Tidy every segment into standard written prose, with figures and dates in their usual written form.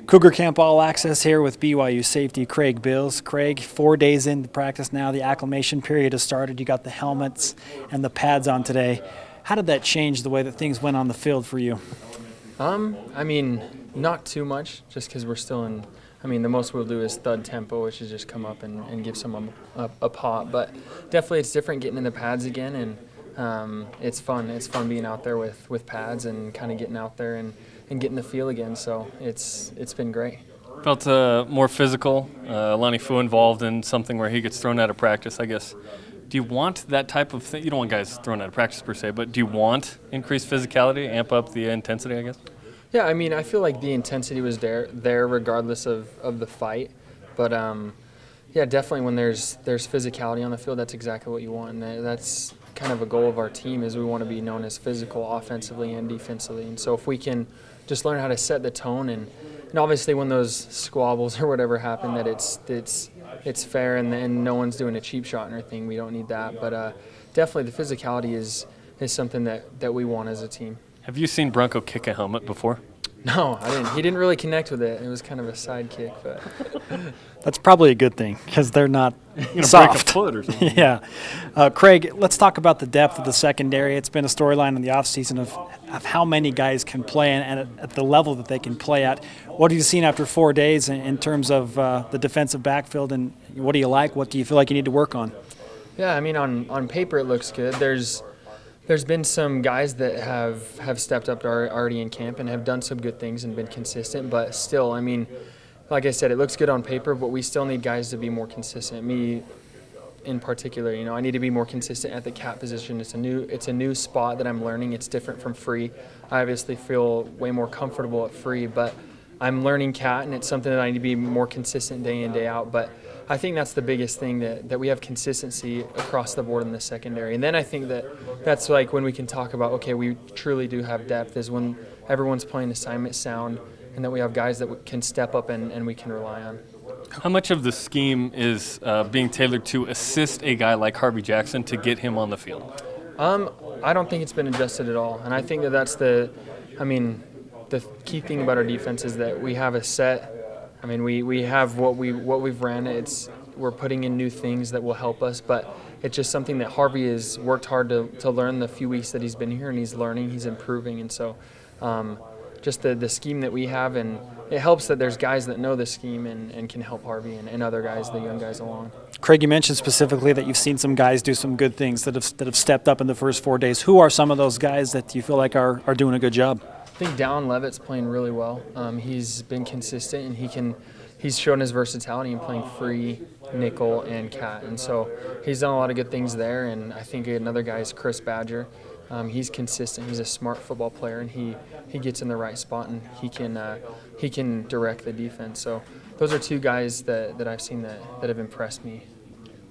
Cougar Camp All-Access here with BYU safety Craig Bills. Craig, 4 days into practice now. The acclimation period has started. You got the helmets and the pads on today. How did that change the way that things went on the field for you? I mean, not too much, just because we're still in. I mean, the most we'll do is thud tempo, which is just come up and give someone a pop. But definitely it's different getting in the pads again, and it's fun. It's fun being out there with pads and kind of getting out there and getting the feel again. So it's been great. Felt more physical. Lonnie Fu involved in something where he gets thrown out of practice, I guess. Do you want that type of thing? You don't want guys thrown out of practice per se, but do you want increased physicality, amp up the intensity, I guess? Yeah, I mean, I feel like the intensity was there regardless of the fight. But, yeah, definitely when there's physicality on the field, that's exactly what you want. And that's kind of a goal of our team is we want to be known as physical offensively and defensively. And so if we can just learn how to set the tone and obviously when those squabbles or whatever happen, that it's fair and no one's doing a cheap shot or anything. We don't need that. But definitely the physicality is something that we want as a team. Have you seen Bronco kick a helmet before? No, I didn't. He didn't really connect with it. It was kind of a side kick, but That's probably a good thing because they're not Break soft. a foot or something. Yeah. Craig, let's talk about the depth of the secondary. It's been a storyline in the offseason of how many guys can play and at the level that they can play at. What have you seen after 4 days in terms of the defensive backfield, and what do you like? What do you feel like you need to work on? yeah, I mean, on paper it looks good. There's been some guys that have stepped up already in camp and have done some good things and been consistent, but still, I mean, like I said, it looks good on paper, but we still need guys to be more consistent. Me in particular, you know, I need to be more consistent at the cat position. It's a new spot that I'm learning. It's different from free. I obviously feel way more comfortable at free, but I'm learning cat, and it's something that I need to be more consistent day in, day out. But I think that's the biggest thing, that we have consistency across the board in the secondary. And then I think that's like when we can talk about, okay, we truly do have depth, is when everyone's playing assignment sound and that we have guys that can step up and we can rely on. How much of the scheme is being tailored to assist a guy like Harvey Jackson to get him on the field? I don't think it's been adjusted at all. And I think that's the key thing about our defense is that we have a set. I mean, we have what we've ran. We're putting in new things that will help us, but it's just something that Harvey has worked hard to learn the few weeks that he's been here, and he's learning, he's improving, and so just the scheme that we have, and it helps that there's guys that know the scheme and can help Harvey and other guys, the young guys, along. Craig, you mentioned specifically that you've seen some guys do some good things that have stepped up in the first 4 days. Who are some of those guys that you feel like are doing a good job? I think Dallin Levitt's playing really well. He's been consistent, and he's shown his versatility in playing free, nickel, and cat. And so he's done a lot of good things there. And I think another guy is Chris Badger. He's consistent. He's a smart football player, and he gets in the right spot, and he can direct the defense. So those are two guys that I've seen that have impressed me.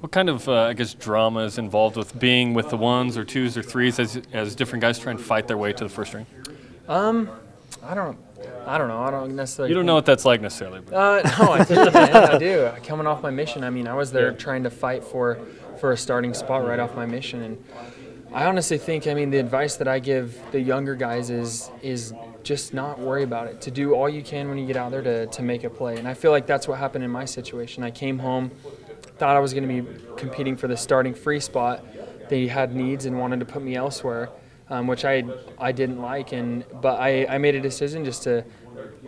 What kind of, I guess, drama is involved with being with the ones or twos or threes as different guys try and fight their way to the first ring? I don't know. I don't necessarily. You don't know what that's like necessarily. But. No, I do, man. I do. Coming off my mission, I mean, I was there trying to fight for a starting spot right off my mission, and I honestly think, I mean, the advice that I give the younger guys is just not worry about it. To do all you can when you get out there to make a play, and I feel like that's what happened in my situation. I came home, thought I was going to be competing for the starting free spot. They had needs and wanted to put me elsewhere. Which I didn't like, but I made a decision just to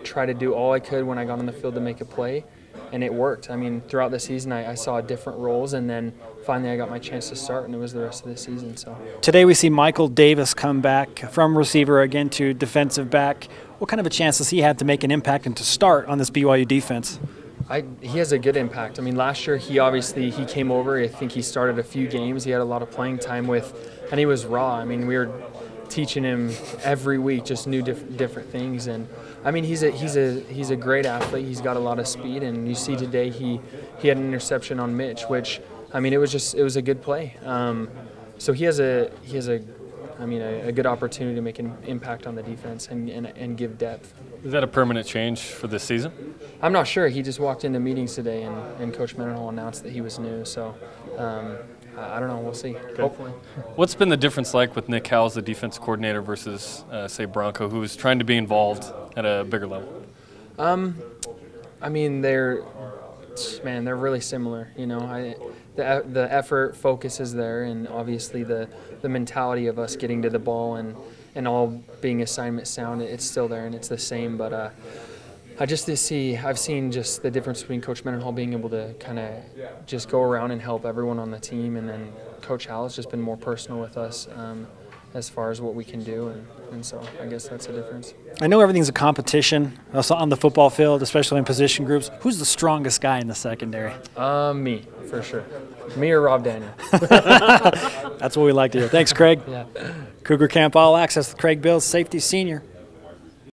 try to do all I could when I got on the field to make a play, and it worked. I mean, throughout the season I saw different roles, and then finally I got my chance to start, and it was the rest of the season. So today we see Michael Davis come back from receiver again to defensive back. What kind of a chance does he have to make an impact and to start on this BYU defense? He has a good impact. I mean, last year he came over. I think he started a few games. He had a lot of playing time and he was raw. I mean, we were teaching him every week just new different things. And I mean, he's a great athlete. He's got a lot of speed. And you see today he had an interception on Mitch, which I mean it was a good play. So he has a good opportunity to make an impact on the defense and give depth. Is that a permanent change for this season? I'm not sure. He just walked into meetings today, and Coach Mendenhall announced that he was new. So I don't know. We'll see. Good. Hopefully. What's been the difference like with Nick Howell as the defense coordinator versus, say, Bronco, who is trying to be involved at a bigger level? I mean, they're really similar. You know, the effort, focus is there, and obviously the mentality of us getting to the ball and all being assignment sound, it's still there and it's the same. But I've seen just the difference between Coach Mendenhall being able to kind of just go around and help everyone on the team, and then Coach Hal has just been more personal with us as far as what we can do, and so I guess that's the difference. I know everything's a competition on the football field, especially in position groups. Who's the strongest guy in the secondary? Me, for sure. Me or Rob Daniel. That's what we like to hear. Thanks, Craig. Yeah. Cougar Camp All-Access with Craig Bills, safety senior.